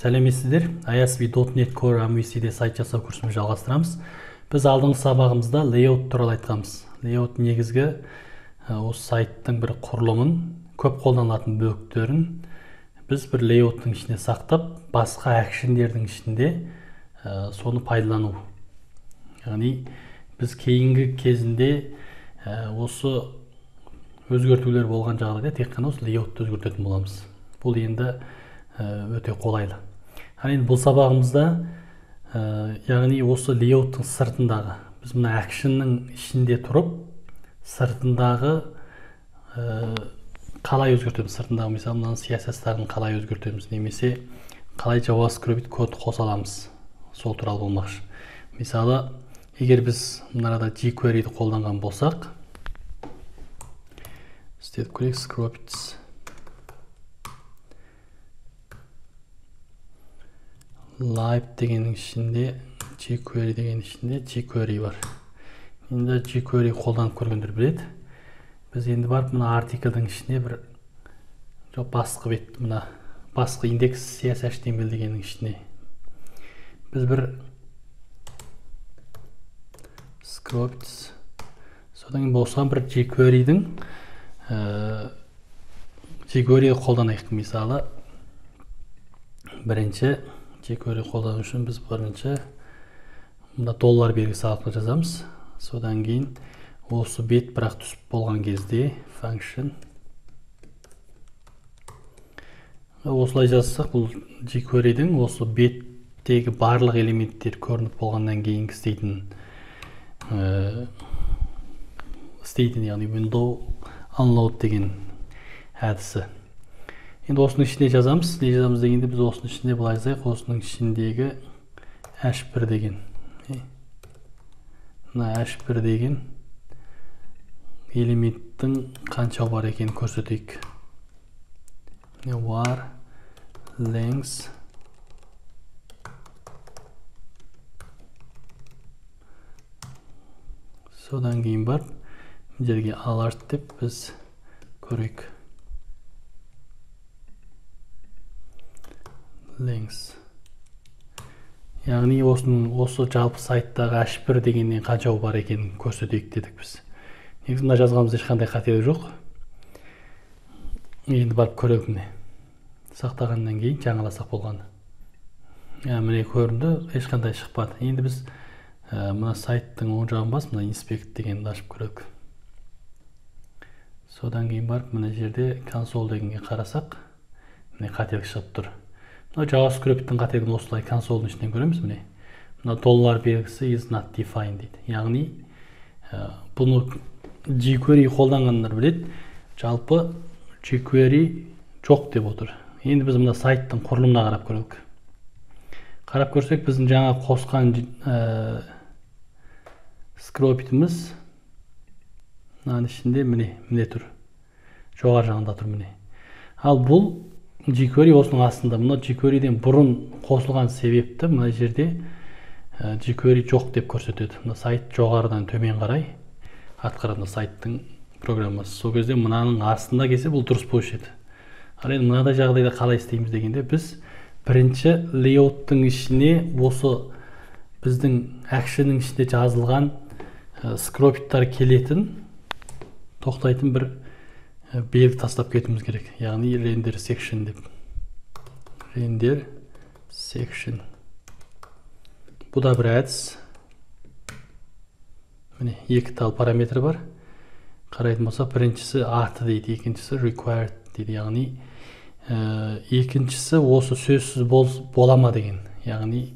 Сәлеметсіздер. ASP.NET Core MVC-де сайт жасау курсымызды жалғастырамыз. Біз алдыңғы сабағымызда layout туралы айтқанбыз. Layout негізгі осы сайттың бір құрылымын, көп қолданылатын бөліктерін біз бір layout-тың ішінде сақтап, басқа actionдердің ішінде соны пайдалану. Яғни біз кейінгі кезінде осы өзгертулер болған жағдайда тек қана осы layout-ты өзгертетін боламыз. Бұл енді өте қолайлы. Енді бұл сабағымызда яғни осы layout-тың сыртындағы, біз мына actionның ішінде тұрып, сыртындағы қалай өзгертеміз, сыртындағы мысалы мына CSS-тарын қалай өзгертеміз, немесе қалай JavaScript код қоса аламыз, сол туралы болмақшы. Мысалы, егер біз мынада jQuery-ді қолданған болсақ, істеп көрейік scripts live дегеннің ішінде jQuery деген ішінде jQuery бар. Енді jQuery қолданып көргендер біледі. Біз енді барып мына артиклдің ішіне бір басқа бет, мына басқа индекс CSS-HTML дегеннің ішіне біз бір scripts содан кейін болсам бір jQuery-дің jQuery қолданайық. Мысалы бірінші jQuery қолдану үшін біз бірінші мында доллар белгісі арқылы жазамыз. Содан кейін осы бет бірақ түсіп болған кезде function осылай жазсақ, бұл jQuery-дің осы беттегі барлық элементтер көрініп болғаннан кейінгі істейтін, яғни window unload деген әдісі. Енді осының ішіне жазамыз. Не жазамыз дегенде біз осының ішінде былай жазайық, осының ішіндегі h1 деген. Мына h1 деген элементтің қанша бар екенін көрсетейік. Var length содан кейін бар жерге alert деп біз көрейік. Length. Яғни осы жалпы сайттағы h1 дегеннен қанша бар екенін көрсетейік дедік біз. Негізі мына жазғанымызда ешқандай қателік жоқ. Енді барып көрейік міне. Сақтағаннан кейін жаңаласақ болғаны. Міне көрінді, ешқандай шықпады. Енді біз мына сайттың оң жағын бас, мына inspect дегенді ашып көрейік. Содан кейін барып мына жерде console дегенге қарасақ, міне қателік шығып тұр. Мына JavaScript-тің қателігін осылай консолдың ішінен көреміз, міне. Мына доллар белгісі is not defined дейді. Яғни бұны jQuery қолданғандар біледі. Жалпы jQuery жоқ деп отыр. Енді біз мына сайттың құрылымына қарап көрейік. Қарап көрсек, біздің жаңа қосқан скриптіміз мынаның ішінде міне тұр. Жоғары жағында тұр міне. Ал бұл jQuery осының астында. Мына jQuery-ден бұрын қосылған себепті мына жерде jQuery жоқ деп көрсетеді. Мына сайт жоғарыдан төмен қарай атқарады сайттың программасы. Сол кезде мынаның астында келсе бұл дұрыс болушы еді. Ал енді мынадай жағдайда қалай істейміз дегенде біз бірінші layout-тың ішіне осы біздің actionның ішінде жазылған скриптар келетін тоқтайтын бір белгі тастап кетуіміз керек. Яғни render section деп. Render section. Бұл да бір әдіс. Міне, екі тал параметр бар. Қарайтын болса, біріншісі аты дейді, екіншісі required дейді. Яғни екіншісі осы сөзсіз болама деген. Яғни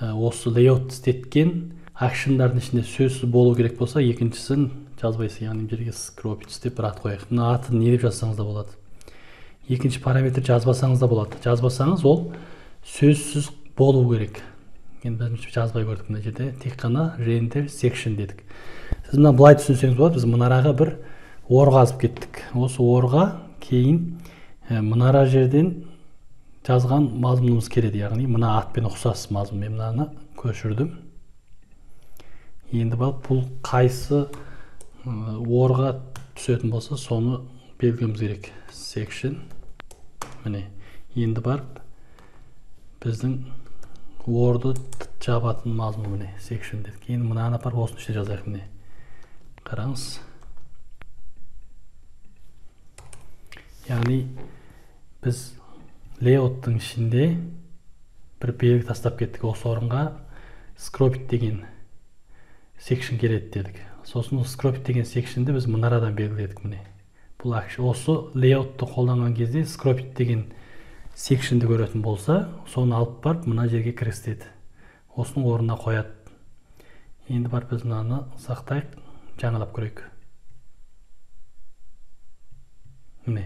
осы layout істеткен actionдардың ішінде сөзсіз болу керек болса, екіншісін жазбайсыз, яғни жерге scripts деп бір ат қояйық. Мына атын не деп жазсаңыз да болады. Екінші параметр жазбасаңыз да болады. Жазбасаңыз ол сөзсіз болу керек. Енді біз жазбай көрдік мына жерде, тек қана render section дедік. Сіз мына былай түсінсеңіз болады, біз мұнараға бір ор қазып кеттік. Осы орға кейін мұнара жерден жазған мазмұнымыз келеді. Яғни мына атпен ұқсас мазмұн. Мен мынаны көшірдім. Енді бұл қайсы орға түсетін болса, соны белгілеуіміз керек. Section. Міне, енді барып біздің Word'ды жабатын мазмұн міне section дедік. Енді мынаны апарып осының ішіне жазайық міне. Қараңыз. Яғни біз layout'тың ішінде бір белгі тастап кеттік. Осы орынға scropit деген section келеді дедік. Сосын scropit деген section'ді біз мұнарадан белгіледік міне. Бұл осы layout'ты қолданған кезде scropit деген section'ді көретін болса, соны алып барып мына жерге кіргізеді. Осының орнына қояды. Енді барып біз мынаны сақтайық, жаңалап көрейік. Міне,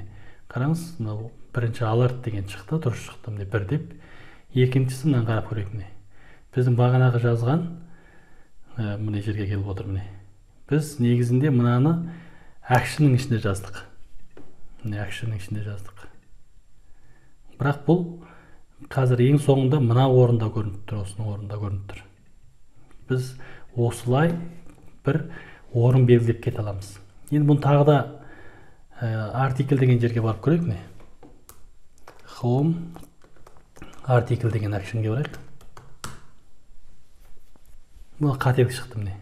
қараңыз, мынау бірінші alert деген шықты, дұрыс шықты міне 1 деп. Екіншісі мынаны қарап көрейік міне. Біздің бағанағы жазған міне жерге келіп отыр міне. Біз негізінде мынаны action'ның ішінде жаздық. Міне action'ның ішінде жаздық. Бірақ бұл қазір ең соңында мына орында көрініп тұр, осының орында көрініп тұр. Біз осылай бір орын белгілеп кете аламыз. Енді бұны тағы да article деген жерге барып көрейік не. Home article деген action'ге барайық. Бұл қателік шықты міне.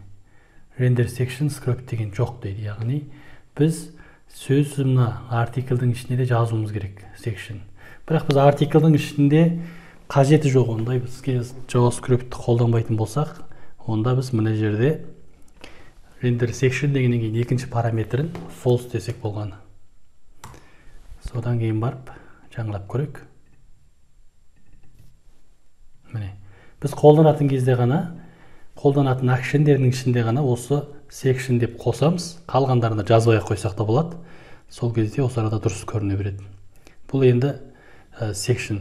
Render section scropit деген жоқ дейді. Яғни біз сөз мына article'дің ішіне де жазуымыз керек section. Бірақ біз article'дің ішінде қажеті жоқ, ондай бізге JavaScript қолданбайтын болсақ, онда біз мына жерде render section дегеннен кейін екінші параметрін false десек болғаны. Содан кейін барып жаңалап көрейік. Міне, біз қолданатын кезде ғана, қолданатын action'дердің ішінде ғана осы section деп қосамыз, қалғандарына жазбай қойсақ та болады. Сол кезде осы арада дұрыс көріне береді. Бұл енді section.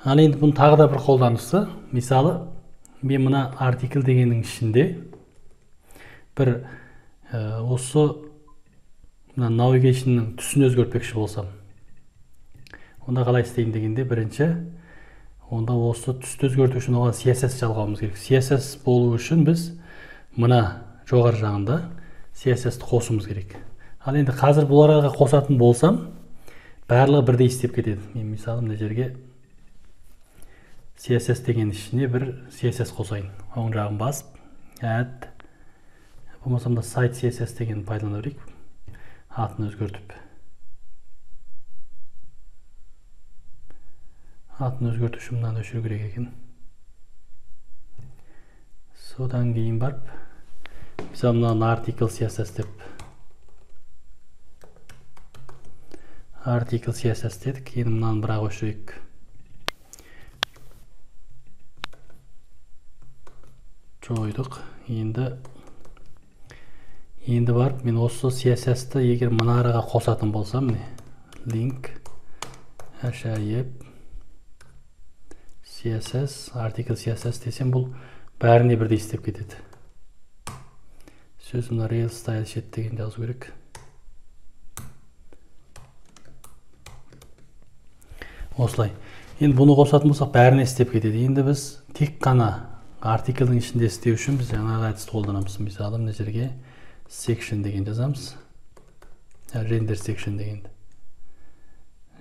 Ал енді бұның тағы да бір қолданысы, мысалы, мен мына article дегеннің ішінде бір осы navigation'ның түсін өзгертпекші болсам, онда қалай істейін дегенде бірінші, онда осы түсті өзгерту үшін оған CSS жалғауымыз керек. CSS болу үшін біз мына жоғары жағында CSS-ті қосуымыз керек. Ал енді қазір бұл араға қосатын болсам, барлығы бірдей істеп кетеді. Мен мысалы мына жерге CSS деген ішіне бір CSS қосайын. Оң жағын басып, add, болмасам да site CSS деген пайдалана берейік. Атын өзгертіп. Атын өзгерту үшін мынаны өшіру керек екен. Содан кейін барып, мысалы мынаны article CSS деп. Article CSS дедік, енді мынаны бірақ өшірейік. Жойдық. Енді барып, мен осы CSS-ті егер мына араға қосатын болсам, link, әшайып, CSS, article CSS десем, бұл бәріне бірдей істеп кетеді. Сөз мына real style sheet деген жазу керек. Осылай. Енді бұны қосатын болсақ бәріне істеп кетеді. Енді біз тек қана article'ның ішінде істеу үшін біз жаңағы әдісті қолданамыз. Мысалы, мына жерге section деген жазамыз. Render section дегенді.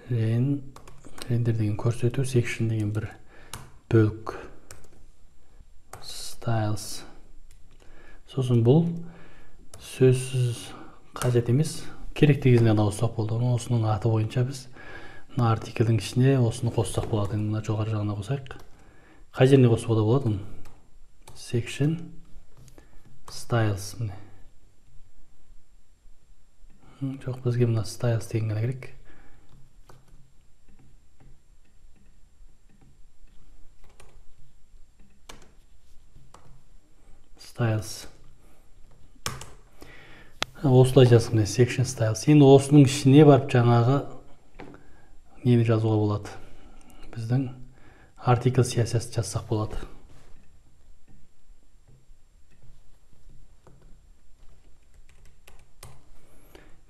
Render деген көрсету, section деген бір бөлік. Styles. Сосын бұл сөзсіз қажет емес. Керекті кезінде ғана қоссақ болды. Осының аты бойынша біз article-дің ішіне осыны қоссақ болады. Мына жоғары жағына қосайық. Қай жеріне қосуға да болады? Section styles. Жоқ, бізге мына styles деген ғана керек. Styles. Осылай жазып, section styles. Енді осының ішіне барып жаңағы нені жазуға болады. Біздің article CSS жазсақ болады.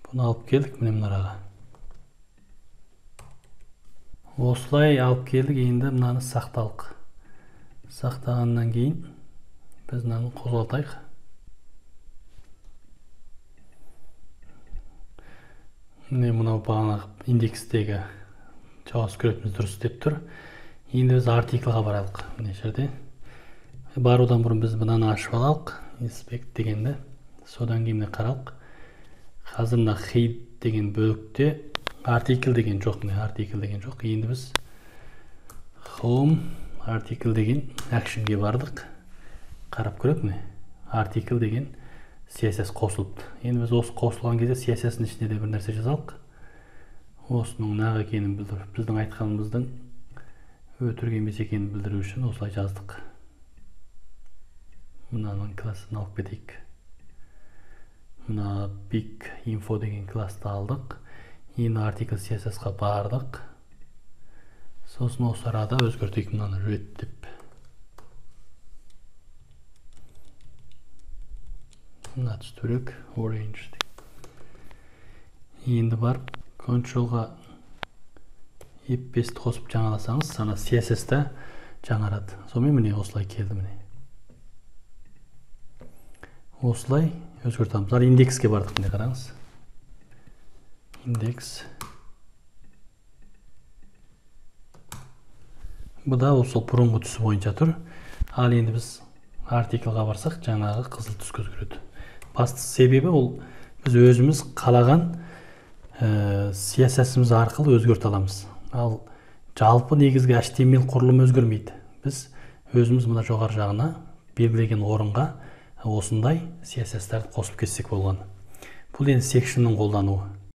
Бұны алып келдік міне мынараға. Осылай алып келдік, енді мынаны сақталық. Сақтағаннан кейін біз мынаны қозғалтайық. Міне мынау бағана индекстегі JavaScript'іміз дұрыс деп тұр. Енді біз артиклға баралық. Мына жерде барудан бұрын біз мынаны ашып алалық. Inspect дегенді. Содан кейін міне қаралық. Қазір мына head деген бөлікте article деген жоқ. Міне article деген жоқ. Енді біз home article деген actionге бардық. Қарап көрейік міне. Article деген CSS қосылыпты. Енді біз осы қосылған кезде CSS-ның ішіне де бір нәрсе жазалық. Осының нақ екенін білдіріп, біздің айтқанымыздың өтірік емес екенін білдіру үшін осылай жаздық. Мынаның класын алып кетейік. Мына big info деген класты алдық. Енді article CSS-қа бардық. Сосын осы арада өзгертейік мынаны red деп. Мына түстерек orange деп. Енді барып Control-ға F5-ті қосып жаңаласаңыз, сана CSS-та жаңарады. Сонымен міне осылай келді міне. Осылай өзгертамыз. Ал индекске бардық міне қараңыз. Индекс. Бұл да осы бұрынғы түсі бойынша тұр. Ал енді біз артиклға барсақ, жаңағы қызыл түске өзгереді. Басты себебі ол біз өзіміз қалаған CSS-іміз арқылы өзгерте аламыз. Ал жалпы негізгі HTML құрылымы өзгермейді. Біз өзіміз мына жоғары жағына белгілеген орынға осындай CSS-терді қосып кетсек болғаны. Бұл енді секшнның қолдануы.